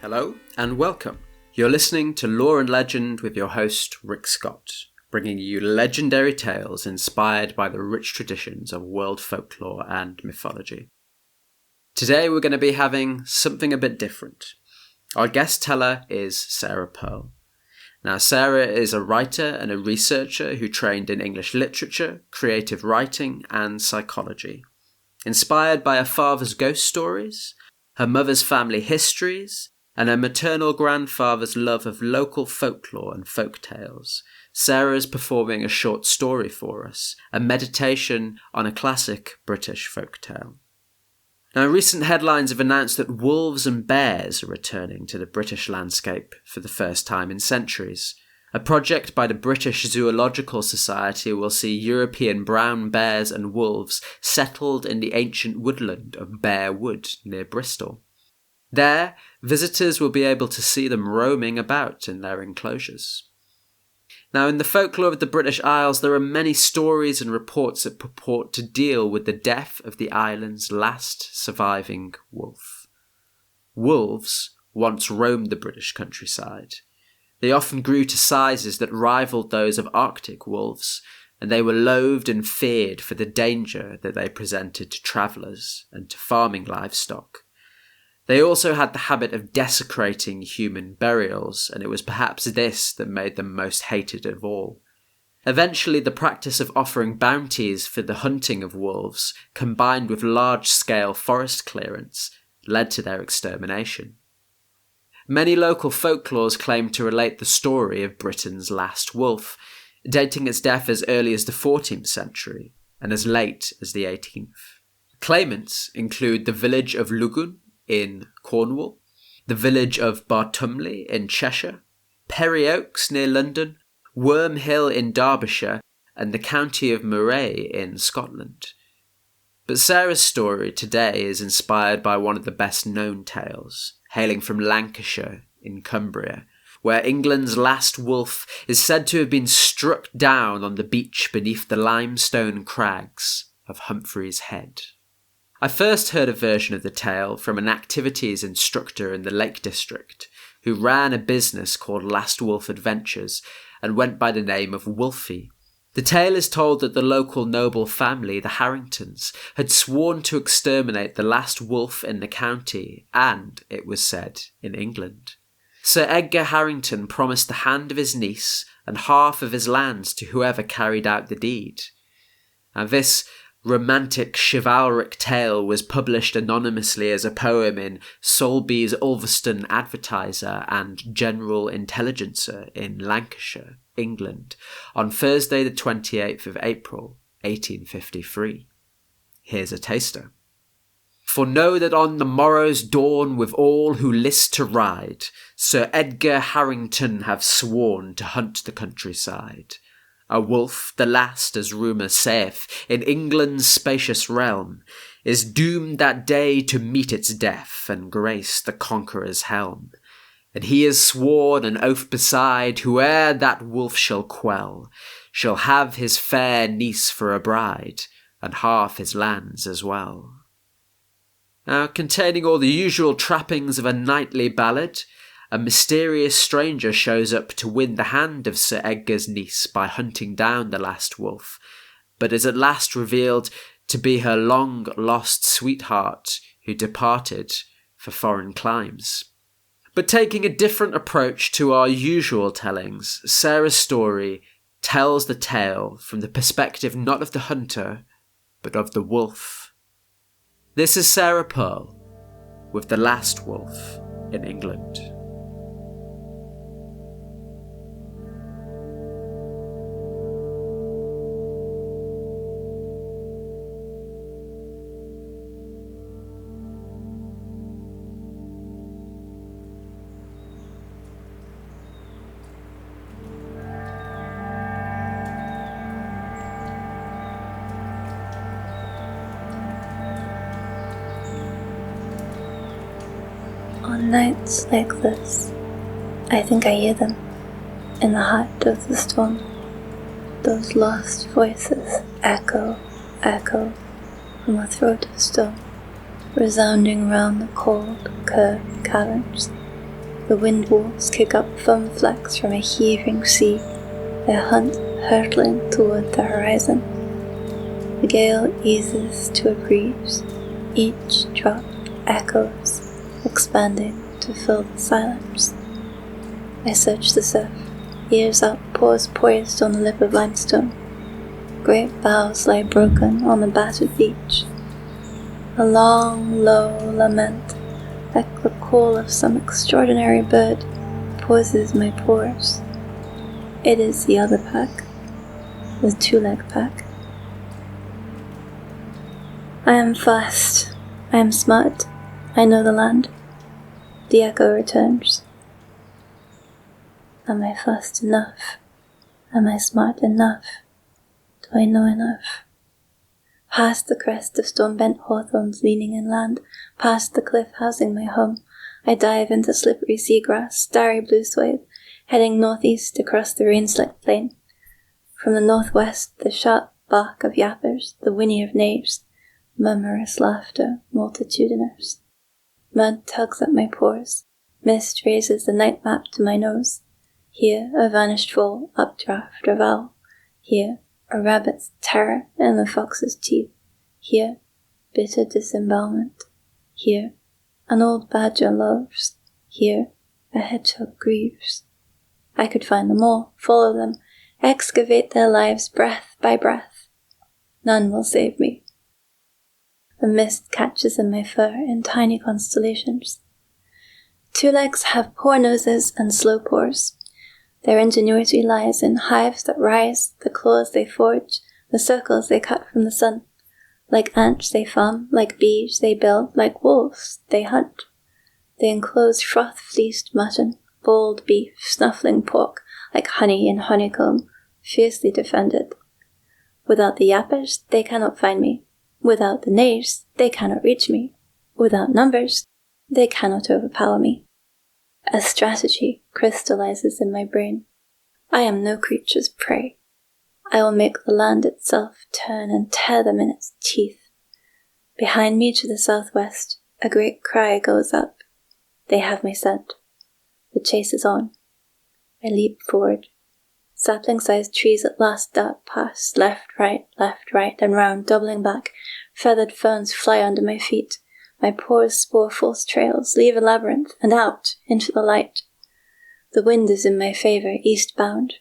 Hello and welcome. You're listening to Lore and Legend with your host Rick Scott, bringing you legendary tales inspired by the rich traditions of world folklore and mythology. Today we're going to be having something a bit different. Our guest teller is Sara Pearl. Now, Sara is a writer and a researcher who trained in English literature, creative writing and psychology. Inspired by her father's ghost stories, her mother's family histories, and her maternal grandfather's love of local folklore and folk tales, Sara is performing a short story for us, a meditation on a classic British folk tale. Now, recent headlines have announced that wolves and bears are returning to the British landscape for the first time in centuries. A project by the British Zoological Society will see European brown bears and wolves settled in the ancient woodland of Bear Wood near Bristol. There, visitors will be able to see them roaming about in their enclosures. Now, in the folklore of the British Isles, there are many stories and reports that purport to deal with the death of the island's last surviving wolf. Wolves once roamed the British countryside. They often grew to sizes that rivaled those of Arctic wolves, and they were loathed and feared for the danger that they presented to travellers and to farming livestock. They also had the habit of desecrating human burials, and it was perhaps this that made them most hated of all. Eventually, the practice of offering bounties for the hunting of wolves, combined with large-scale forest clearance, led to their extermination. Many local folklores claim to relate the story of Britain's last wolf, dating its death as early as the 14th century and as late as the 18th. Claimants include the village of Lugun in Cornwall, the village of Bartumley in Cheshire, Perry Oaks near London, Worm Hill in Derbyshire, and the county of Moray in Scotland. But Sara's story today is inspired by one of the best known tales, hailing from Lancashire in Cumbria, where England's last wolf is said to have been struck down on the beach beneath the limestone crags of Humphrey's Head. I first heard a version of the tale from an activities instructor in the Lake District, who ran a business called Last Wolf Adventures and went by the name of Wolfie. The tale is told that the local noble family, the Harringtons, had sworn to exterminate the last wolf in the county and, it was said, in England. Sir Edgar Harrington promised the hand of his niece and half of his lands to whoever carried out the deed. And this romantic chivalric tale was published anonymously as a poem in Soulby's Ulverston Advertiser and General Intelligencer in Lancashire, England, on Thursday the 28th of April, 1853. Here's a taster. For know that on the morrow's dawn with all who list to ride, Sir Edgar Harrington have sworn to hunt the countryside. A wolf, the last, as rumour saith, in England's spacious realm, is doomed that day to meet its death and grace the conqueror's helm. And he has sworn an oath beside, whoe'er that wolf shall quell, shall have his fair niece for a bride, and half his lands as well. Now, containing all the usual trappings of a knightly ballad, a mysterious stranger shows up to win the hand of Sir Edgar's niece by hunting down the last wolf, but is at last revealed to be her long-lost sweetheart who departed for foreign climes. But taking a different approach to our usual tellings, Sara's story tells the tale from the perspective not of the hunter, but of the wolf. This is Sara Pearl with The Last Wolf in England. On nights like this, I think I hear them in the heart of the storm. Those lost voices echo, echo from a throat of stone, resounding round the cold, curved caverns The wind walls kick up foam flecks from a heaving sea, their hunt hurtling toward the horizon. The gale eases to a breeze, each drop echoes, expanding to fill the silence. I search the surf, ears up, paws poised on the lip of limestone. Great boughs lie broken on the battered beach. A long, low lament, like the call of some extraordinary bird, pauses my pores. It is the other pack, the two-leg pack. I am fast, I am smart, I know the land. The echo returns. Am I fast enough? Am I smart enough? Do I know enough? Past the crest of storm-bent hawthorns leaning inland, past the cliff housing my home, I dive into slippery seagrass, starry blue swathe, heading northeast across the rain-slicked plain. From the northwest, the sharp bark of yappers, the whinny of knaves, murmurous laughter multitudinous. Mud tugs at my pores, mist raises the night map to my nose. Here a vanished fall, updraft or vowel. Here a rabbit's terror in the fox's teeth. Here bitter disembowelment. Here an old badger loves. Here a hedgehog grieves. I could find them all, follow them, excavate their lives breath by breath. None will save me. The mist catches in my fur in tiny constellations. Two legs have poor noses and slow pores. Their ingenuity lies in hives that rise, the claws they forge, the circles they cut from the sun. Like ants they farm, like bees they build, like wolves they hunt. They enclose froth-fleeced mutton, boiled beef, snuffling pork, like honey in honeycomb, fiercely defended. Without the yappers, they cannot find me. Without the knaves, they cannot reach me. Without numbers, they cannot overpower me. A strategy crystallizes in my brain. I am no creature's prey. I will make the land itself turn and tear them in its teeth. Behind me to the southwest, a great cry goes up. They have my scent. The chase is on. I leap forward. Sapling-sized trees at last dart past, left, right, and round, doubling back. Feathered ferns fly under my feet. My pores spore false trails, leave a labyrinth, and out, into the light. The wind is in my favor, eastbound.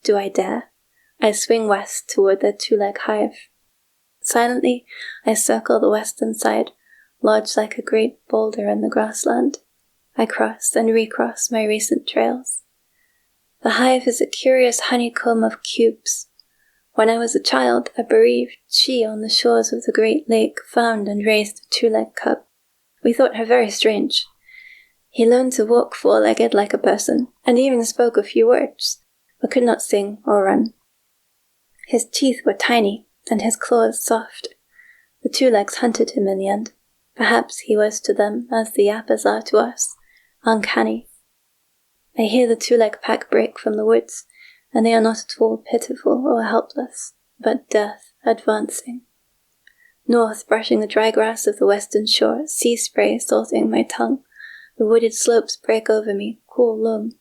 Do I dare? I swing west toward the two-leg hive. Silently, I circle the western side, lodge like a great boulder in the grassland. I cross and recross my recent trails. The hive is a curious honeycomb of cubes. When I was a child, a bereaved she on the shores of the great lake found and raised a two-leg cub. We thought her very strange. He learned to walk four-legged like a person, and even spoke a few words, but could not sing or run. His teeth were tiny, and his claws soft. The two legs hunted him in the end. Perhaps he was to them as the yappers are to us, uncanny. I hear the two-leg pack break from the woods, and they are not at all pitiful or helpless, but death advancing. North, brushing the dry grass of the western shore, sea spray salting my tongue. The wooded slopes break over me, cool loam.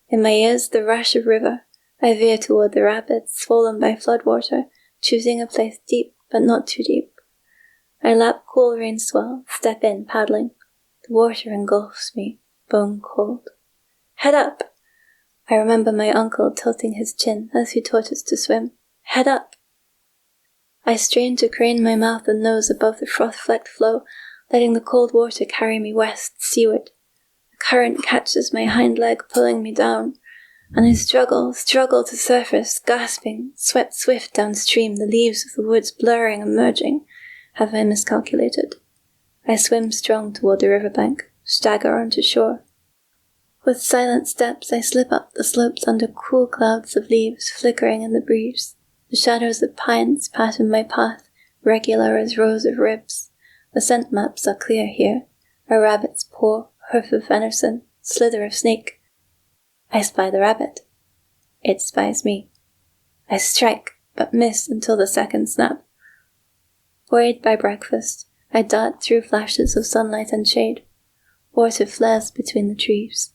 In my ears the rush of river. I veer toward the rapids, swollen by floodwater, choosing a place deep, but not too deep. I lap cool rain swell, step in, paddling. The water engulfs me, bone cold. Head up! I remember my uncle tilting his chin as he taught us to swim. Head up! I strain to crane my mouth and nose above the froth-flecked flow, letting the cold water carry me west, seaward. The current catches my hind leg, pulling me down, and I struggle to surface, gasping, sweat swift downstream, the leaves of the woods blurring and merging. Have I miscalculated? I swim strong toward the riverbank, stagger onto shore. With silent steps I slip up the slopes under cool clouds of leaves flickering in the breeze. The shadows of pines pattern my path, regular as rows of ribs. The scent maps are clear here. A rabbit's paw, hoof of venison, slither of snake. I spy the rabbit. It spies me. I strike, but miss until the second snap. Buoyed by breakfast, I dart through flashes of sunlight and shade. Water flares between the trees.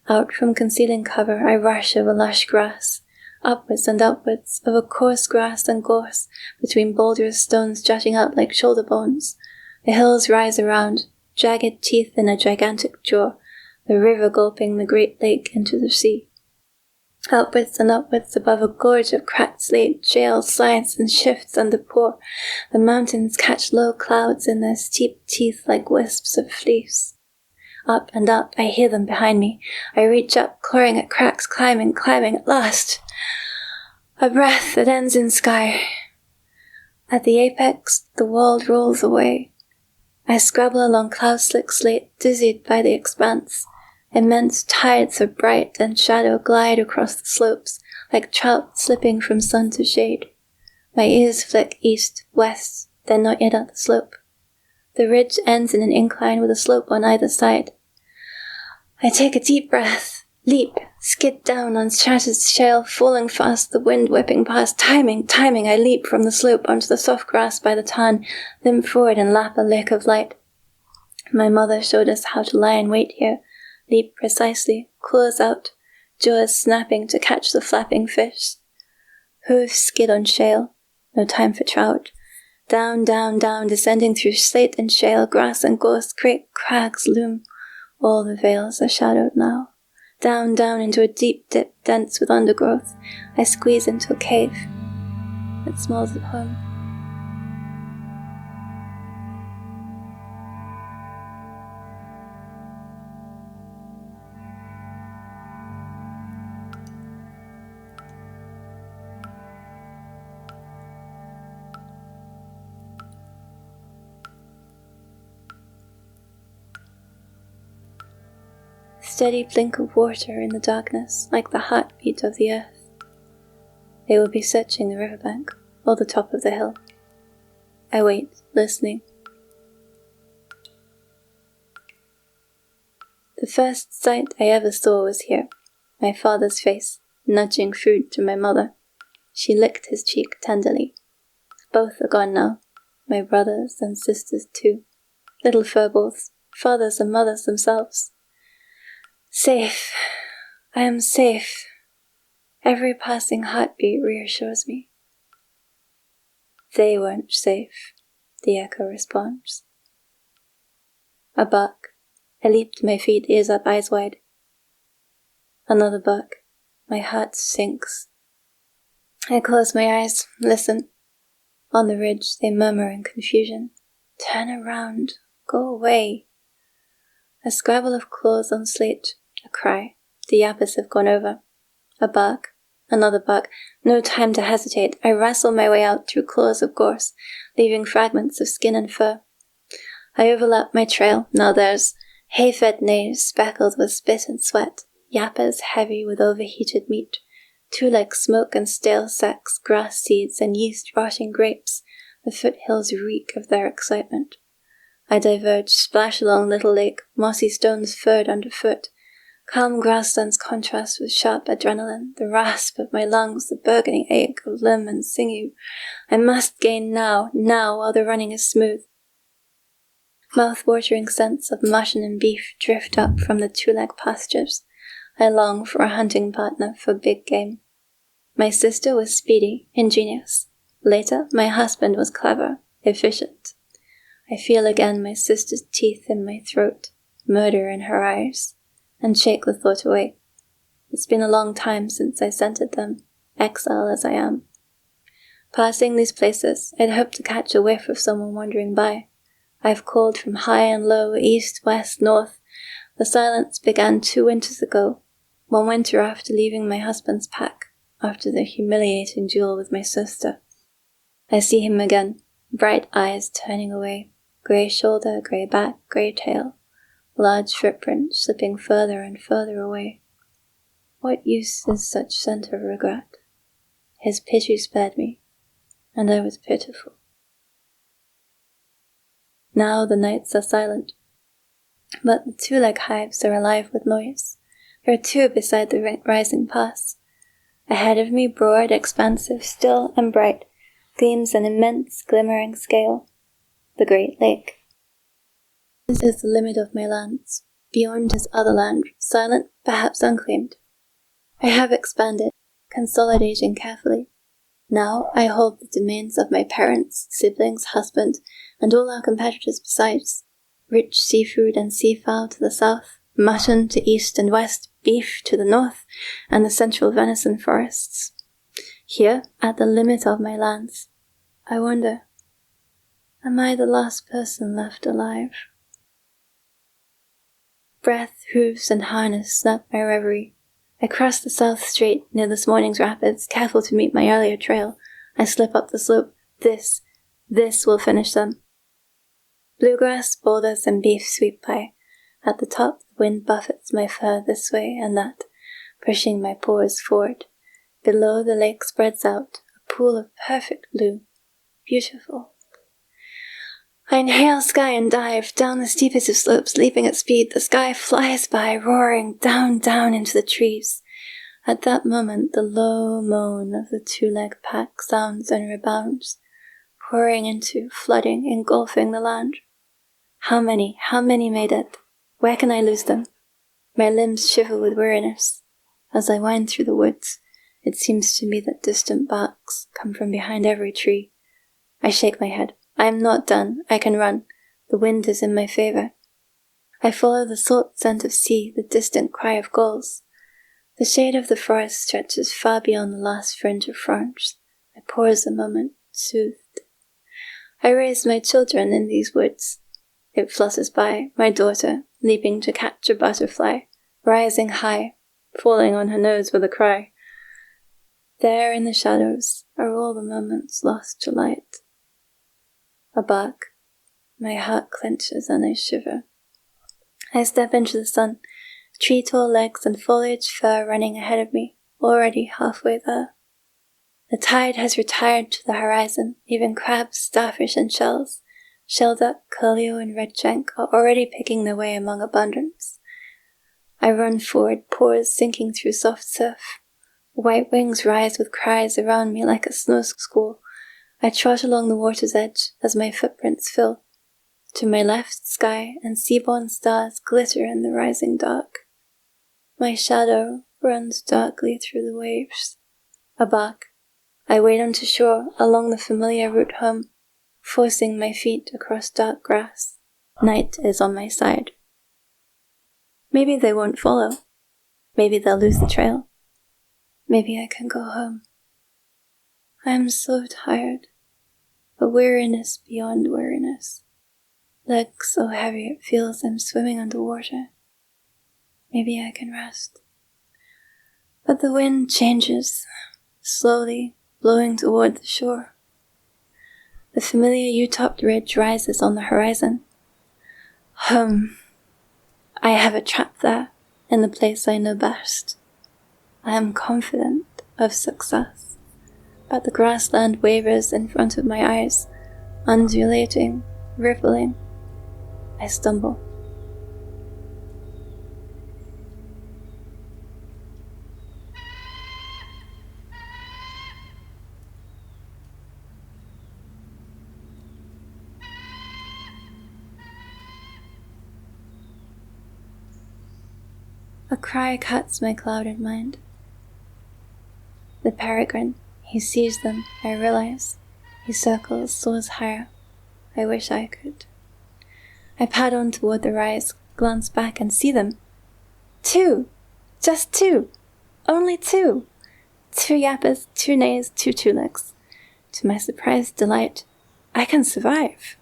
Out from concealing cover, I rush over lush grass, upwards and upwards, over coarse grass and gorse, between boulders, stones jutting out like shoulder bones. The hills rise around, jagged teeth in a gigantic jaw, the river gulping the great lake into the sea. Upwards and upwards above a gorge of cracked slate, shale slides and shifts under pour. The mountains catch low clouds in their steep teeth like wisps of fleece. Up and up, I hear them behind me. I reach up, clawing at cracks, climbing at last. A breath that ends in sky. At the apex, the world rolls away. I scrabble along cloud-slick slate, dizzied by the expanse. Immense tides of bright and shadow glide across the slopes, like trout slipping from sun to shade. My ears flick east, west, then not yet at the slope. The ridge ends in an incline with a slope on either side. I take a deep breath, leap, skid down on shattered shale, falling fast, the wind whipping past. Timing, I leap from the slope onto the soft grass by the tarn, limp forward and lap a lick of light. My mother showed us how to lie in wait here, leap precisely, claws out, jaws snapping to catch the flapping fish. Hooves skid on shale, no time for trout. Down, descending through slate and shale, grass and gorse, great crags loom. All the vales are shadowed now. Down into a deep dip, dense with undergrowth. I squeeze into a cave. It smells of home. Steady blink of water in the darkness, like the heartbeat of the earth. They will be searching the riverbank, or the top of the hill. I wait, listening. The first sight I ever saw was here, my father's face, nudging food to my mother. She licked his cheek tenderly. Both are gone now, my brothers and sisters too, little furballs, fathers and mothers themselves. Safe. I am safe. Every passing heartbeat reassures me. They weren't safe, the echo responds. A bark. I leap to my feet, ears up, eyes wide. Another bark. My heart sinks. I close my eyes, listen. On the ridge, they murmur in confusion. Turn around. Go away. A scrabble of claws on slate. A cry. The yappers have gone over. A bark. Another bark. No time to hesitate. I wrestle my way out through claws of gorse, leaving fragments of skin and fur. I overlap my trail. Now there's hay-fed knaves speckled with spit and sweat, yappers heavy with overheated meat, two like smoke and stale sacks, grass seeds and yeast-rotting grapes. The foothills reek of their excitement. I diverge, splash along Little Lake, mossy stones furred underfoot. Calm grasslands contrast with sharp adrenaline, the rasp of my lungs, the burgeoning ache of limb and sinew. I must gain now, while the running is smooth. Mouth-watering scents of mutton and beef drift up from the two-leg pastures. I long for a hunting partner for big game. My sister was speedy, ingenious. Later, my husband was clever, efficient. I feel again my sister's teeth in my throat, murder in her eyes, and shake the thought away. It's been a long time since I scented them, exile as I am. Passing these places, I'd hoped to catch a whiff of someone wandering by. I've called from high and low, east, west, north. The silence began 2 winters ago, one winter after leaving my husband's pack, after the humiliating duel with my sister. I see him again, bright eyes turning away, grey shoulder, grey back, grey tail, large footprint slipping further and further away. What use is such scent of regret? His pity spared me, and I was pitiful. Now the nights are silent, but the two-leg hives are alive with noise. There are 2 beside the rising pass. Ahead of me, broad, expansive, still and bright, gleams an immense glimmering scale, the Great Lake. This is the limit of my lands, Beyond is other land, silent, perhaps unclaimed. I have expanded, consolidating carefully. Now I hold the domains of my parents, siblings, husband, and all our competitors besides. Rich seafood and seafowl to the south, mutton to east and west, beef to the north, and the central venison forests. Here, at the limit of my lands, I wonder, am I the last person left alive? Breath, hooves, and harness snap my reverie. I cross the South Strait near this morning's rapids, careful to meet my earlier trail. I slip up the slope. This will finish them. Bluegrass, boulders, and beef sweep by. At the top, the wind buffets my fur this way and that, pushing my paws forward. Below, the lake spreads out, a pool of perfect blue. Beautiful. I inhale sky and dive down the steepest of slopes, leaping at speed. The sky flies by, roaring down into the trees. At that moment, the low moan of the two-leg pack sounds and rebounds, pouring into, flooding, engulfing the land. How many made it? Where can I lose them? My limbs shiver with weariness. As I wind through the woods, it seems to me that distant barks come from behind every tree. I shake my head. I am not done. I can run. The wind is in my favor. I follow the salt scent of sea, the distant cry of gulls. The shade of the forest stretches far beyond the last fringe of ferns. I pause a moment, soothed. I raise my children in these woods. It flutters by, my daughter, leaping to catch a butterfly, rising high, falling on her nose with a cry. There in the shadows are all the moments lost to light. A bark. My heart clenches and I shiver. I step into the sun, tree-tall legs and foliage fur running ahead of me, already halfway there. The tide has retired to the horizon, even crabs, starfish, and shells. Shelduck, curlew, and redshank are already picking their way among abundance. I run forward, paws sinking through soft surf. White wings rise with cries around me like a snow squall. I trot along the water's edge as my footprints fill. To my left, sky and seaborne stars glitter in the rising dark. My shadow runs darkly through the waves. A bark. I wade onto shore along the familiar route home, forcing my feet across dark grass. Night is on my side. Maybe they won't follow. Maybe they'll lose the trail. Maybe I can go home. I am so tired, a weariness beyond weariness. Legs so heavy it feels I'm swimming underwater. Maybe I can rest. But the wind changes, slowly blowing toward the shore. The familiar U-topped ridge rises on the horizon. Home. I have a trap there, in the place I know best. I am confident of success. But the grassland wavers in front of my eyes, undulating, rippling. I stumble. A cry cuts my clouded mind. The peregrine. He sees them, I realize. He circles, soars higher. I wish I could. I pad on toward the rise, glance back and see them. 2! Just 2! Only 2! 2 yappers, 2 nays, 2 two-legs. To my surprised delight, I can survive.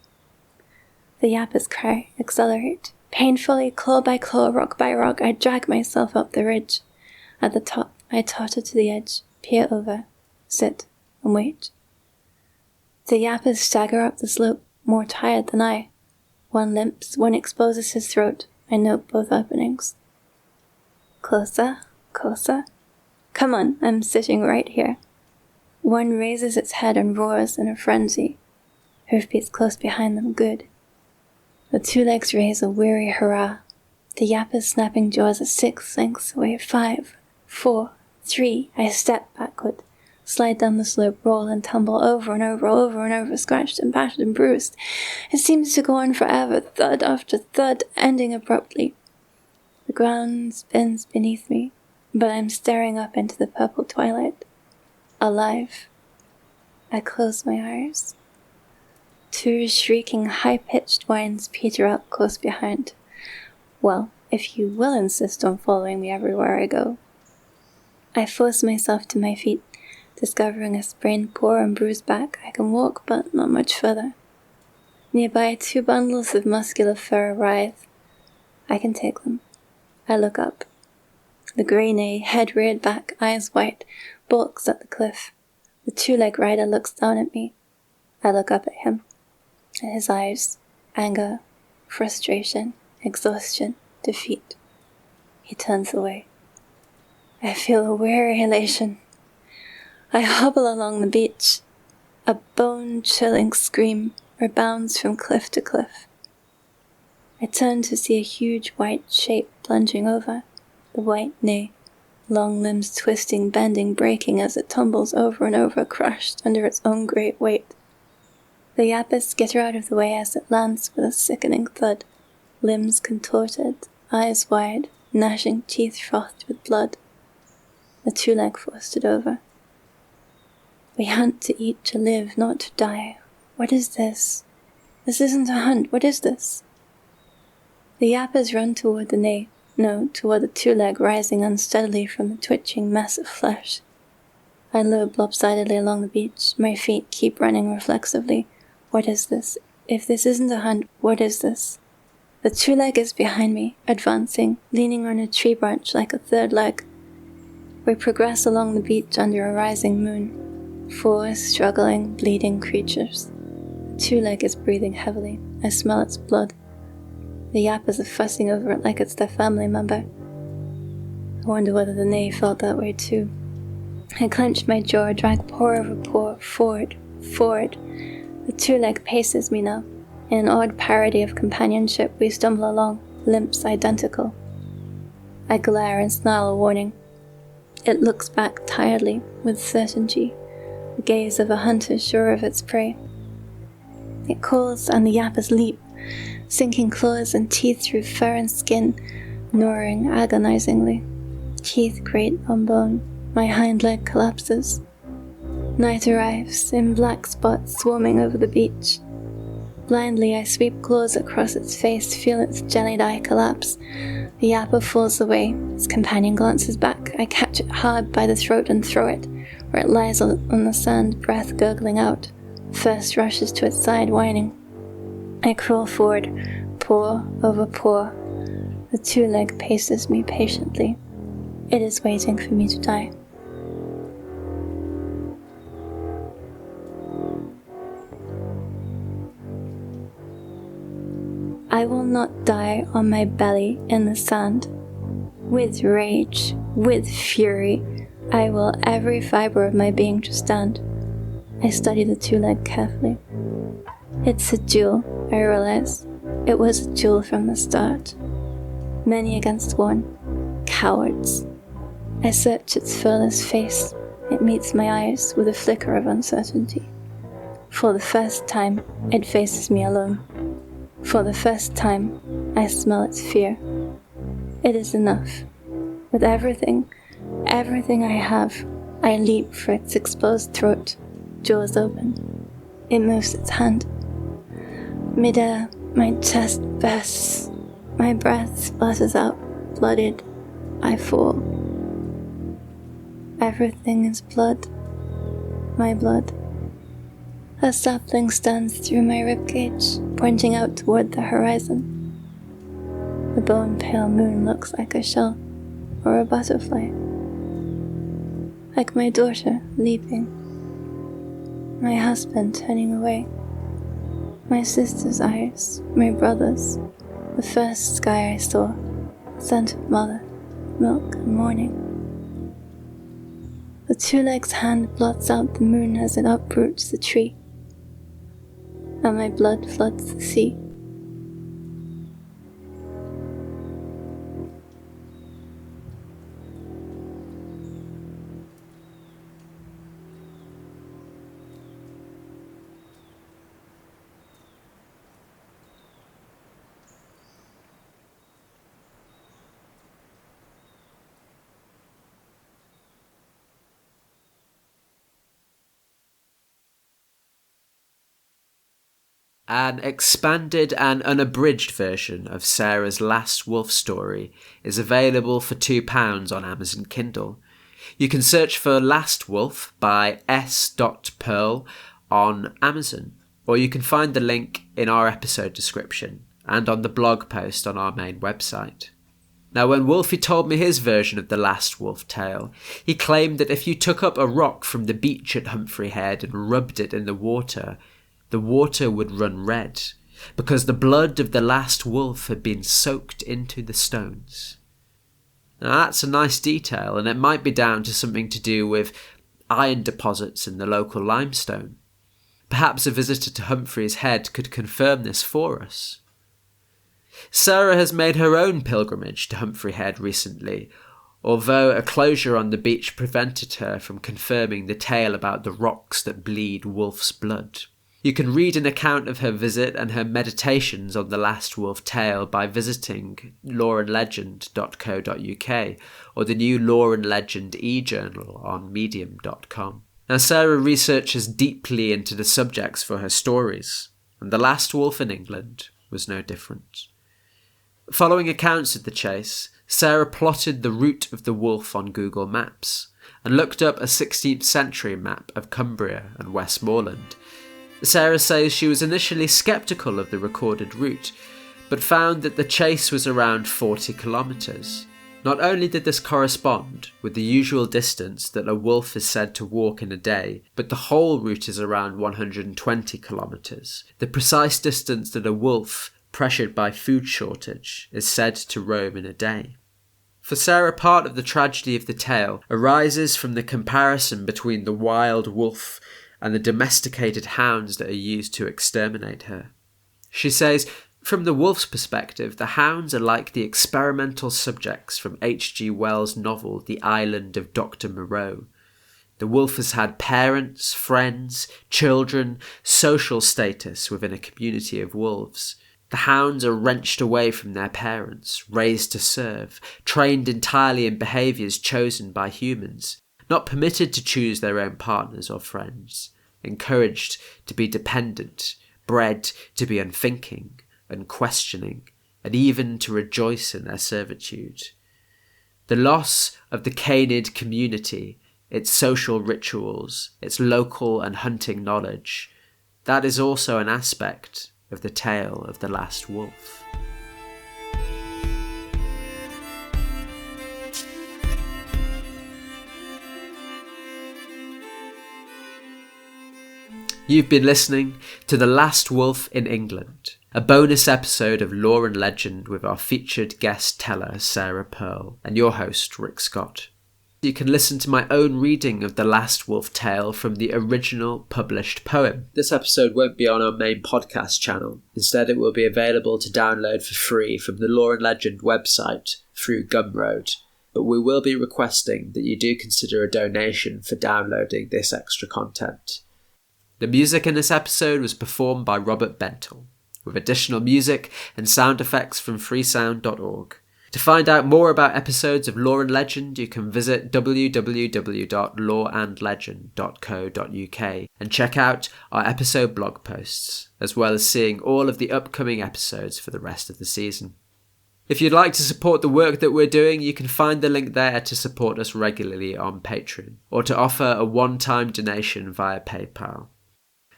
The yappers cry, accelerate. Painfully, claw by claw, rock by rock, I drag myself up the ridge. At the top, I totter to the edge, peer over. Sit and wait. The yappers stagger up the slope, more tired than I. One limps, one exposes his throat. I note both openings. Closer, closer. Come on, I'm sitting right here. One raises its head and roars in a frenzy. Hoofbeats close behind them, good. The 2 legs raise a weary hurrah. The yapper's snapping jaws are 6 lengths away. 5, 4, 3. I step backward. Slide down the slope, roll and tumble over and over, scratched and battered and bruised. It seems to go on forever, thud after thud, ending abruptly. ground spins beneath me, but I'm staring up into the purple twilight. Alive. I close my eyes. Two shrieking, high-pitched whines peter out close behind. Well, if you will insist on following me everywhere I go. I force myself to my feet, discovering a sprained paw and bruised back. I can walk, but not much further. Nearby, two bundles of muscular fur writhe. I can take them. I look up. The grey Nay, head reared back, eyes white, bulks at the cliff. The two-leg rider looks down at me. I look up at him. At his eyes, anger, frustration, exhaustion, defeat. He turns away. I feel a weary elation. I hobble along the beach. A bone-chilling scream rebounds from cliff to cliff. I turn to see a huge white shape plunging over. The white Nay, long limbs twisting, bending, breaking as it tumbles over and over, crushed under its own great weight. The yappas skitter out of the way as it lands with a sickening thud, limbs contorted, eyes wide, gnashing teeth frothed with blood. The two-leg forced it over. We hunt to eat, to live, not to die. What is this? This isn't a hunt. What is this? The yappas run toward the Nay, no, toward the two-leg rising unsteadily from the twitching mess of flesh. I lope lopsidedly along the beach. My feet keep running reflexively. What is this? If this isn't a hunt, what is this? The two-leg is behind me, advancing, leaning on a tree branch like a third leg. We progress along the beach under a rising moon. Four struggling, bleeding creatures. The two-leg is breathing heavily. I smell its blood. The yappas are fussing over it like it's their family member. I wonder whether the Nay felt that way too. I clench my jaw, drag paw over paw, forward, forward. The two-leg paces me now. In an odd parody of companionship, we stumble along, limps identical. I glare and snarl a warning. It looks back tiredly, with certainty, the gaze of a hunter sure of its prey. It calls and the yappas leap, sinking claws and teeth through fur and skin, gnawing agonizingly. Teeth grate on bone. My hind leg collapses. Night arrives, in black spots swarming over the beach. Blindly, I sweep claws across its face, feel its jellied eye collapse. The yappa falls away. Its companion glances back. I catch it hard by the throat and throw it, where it lies on the sand, breath gurgling out. First rushes to its side, whining. I crawl forward, paw over paw. The two-leg paces me patiently. It is waiting for me to die. I will not die on my belly in the sand. With rage, with fury, I will every fiber of my being to stand. I study the two-leg carefully. It's a duel, I realize. It was a duel from the start. Many against one. Cowards. I search its furless face. It meets my eyes with a flicker of uncertainty. For the first time, it faces me alone. For the first time, I smell its fear. It is enough. With everything I have, I leap for its exposed throat, jaws open. It moves its hand. Midair, my chest bursts. My breath splutters out, blooded. I fall. Everything is blood. My blood. A sapling stands through my ribcage, pointing out toward the horizon. The bone-pale moon looks like a shell, or a butterfly. Like my daughter, leaping. My husband turning away. My sister's eyes, my brother's. The first sky I saw, scent of mother, milk and morning. The two-leg's hand blots out the moon as it uproots the tree. And my blood floods the sea. An expanded and unabridged version of Sarah's last wolf story is available for £2 on Amazon Kindle. You can search for Last Wolf by S. Pearl on Amazon, or you can find the link in our episode description and on the blog post on our main website. Now, when Wolfie told me his version of the Last Wolf tale, he claimed that if you took up a rock from the beach at Humphrey Head and rubbed it in the water would run red, because the blood of the last wolf had been soaked into the stones. Now that's a nice detail, and it might be down to something to do with iron deposits in the local limestone. Perhaps a visitor to Humphrey's Head could confirm this for us. Sarah has made her own pilgrimage to Humphrey Head recently, although a closure on the beach prevented her from confirming the tale about the rocks that bleed wolf's blood. You can read an account of her visit and her meditations on the Last Wolf tale by visiting loreandlegend.co.uk or the new Lore and Legend e-journal on medium.com. Now, Sarah researches deeply into the subjects for her stories, and the Last Wolf in England was no different. Following accounts of the chase, Sarah plotted the route of the wolf on Google Maps and looked up a 16th century map of Cumbria and Westmoreland. Sarah says she was initially sceptical of the recorded route, but found that the chase was around 40 kilometres. Not only did this correspond with the usual distance that a wolf is said to walk in a day, but the whole route is around 120 kilometres, the precise distance that a wolf, pressured by food shortage, is said to roam in a day. For Sarah, part of the tragedy of the tale arises from the comparison between the wild wolf and the domesticated hounds that are used to exterminate her. She says, from the wolf's perspective, the hounds are like the experimental subjects from H.G. Wells' novel The Island of Dr. Moreau. The wolf has had parents, friends, children, social status within a community of wolves. The hounds are wrenched away from their parents, raised to serve, trained entirely in behaviours chosen by humans, not permitted to choose their own partners or friends, encouraged to be dependent, bred to be unthinking, unquestioning, and even to rejoice in their servitude. The loss of the canid community, its social rituals, its local and hunting knowledge, that is also an aspect of the tale of the Last Wolf. You've been listening to The Last Wolf in England, a bonus episode of Lore and Legend with our featured guest teller Sara Pearl and your host Rick Scott. You can listen to my own reading of the Last Wolf tale from the original published poem. This episode won't be on our main podcast channel. Instead, it will be available to download for free from the Lore and Legend website through Gumroad, but we will be requesting that you do consider a donation for downloading this extra content. The music in this episode was performed by Robert Bentel, with additional music and sound effects from freesound.org. To find out more about episodes of Lore and Legend, you can visit www.loreandlegend.co.uk and check out our episode blog posts, as well as seeing all of the upcoming episodes for the rest of the season. If you'd like to support the work that we're doing, you can find the link there to support us regularly on Patreon, or to offer a one-time donation via PayPal.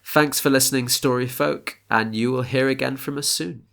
Thanks for listening, Storyfolk, and you will hear again from us soon.